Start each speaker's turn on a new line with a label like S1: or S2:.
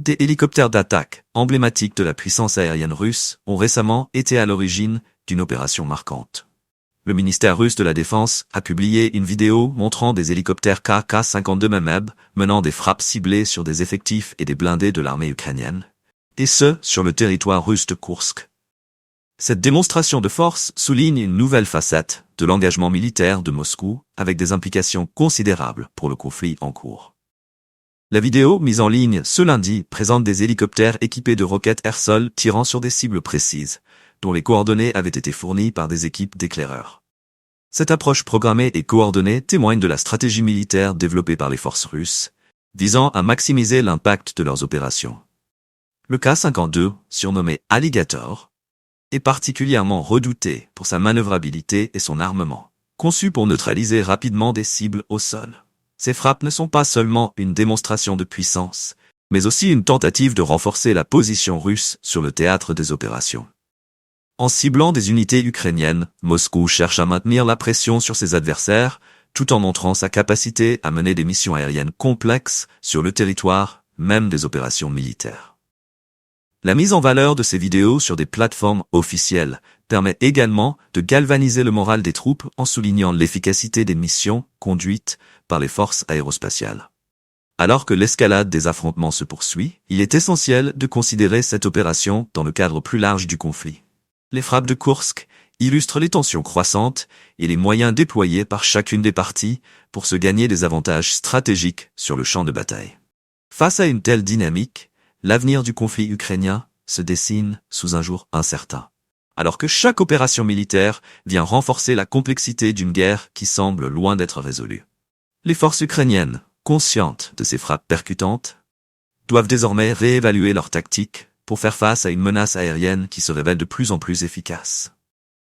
S1: Des hélicoptères d'attaque, emblématiques de la puissance aérienne russe, ont récemment été à l'origine d'une opération marquante. Le ministère russe de la Défense a publié une vidéo montrant des hélicoptères Kk-52 Memeb menant des frappes ciblées sur des effectifs et des blindés de l'armée ukrainienne, et ce, sur le territoire russe de Koursk. Cette démonstration de force souligne une nouvelle facette de l'engagement militaire de Moscou, avec des implications considérables pour le conflit en cours. La vidéo, mise en ligne ce lundi, présente des hélicoptères équipés de roquettes air-sol tirant sur des cibles précises, dont les coordonnées avaient été fournies par des équipes d'éclaireurs. Cette approche programmée et coordonnée témoigne de la stratégie militaire développée par les forces russes, visant à maximiser l'impact de leurs opérations. Le K-52, surnommé Alligator, est particulièrement redouté pour sa manœuvrabilité et son armement, conçu pour neutraliser rapidement des cibles au sol. Ces frappes ne sont pas seulement une démonstration de puissance, mais aussi une tentative de renforcer la position russe sur le théâtre des opérations. En ciblant des unités ukrainiennes, Moscou cherche à maintenir la pression sur ses adversaires, tout en montrant sa capacité à mener des missions aériennes complexes sur le territoire, même des opérations militaires. La mise en valeur de ces vidéos sur des plateformes officielles permet également de galvaniser le moral des troupes en soulignant l'efficacité des missions conduites par les forces aérospatiales. Alors que l'escalade des affrontements se poursuit, il est essentiel de considérer cette opération dans le cadre plus large du conflit. Les frappes de Koursk illustrent les tensions croissantes et les moyens déployés par chacune des parties pour se gagner des avantages stratégiques sur le champ de bataille. Face à une telle dynamique, l'avenir du conflit ukrainien se dessine sous un jour incertain. Alors que chaque opération militaire vient renforcer la complexité d'une guerre qui semble loin d'être résolue. Les forces ukrainiennes, conscientes de ces frappes percutantes, doivent désormais réévaluer leur tactique pour faire face à une menace aérienne qui se révèle de plus en plus efficace.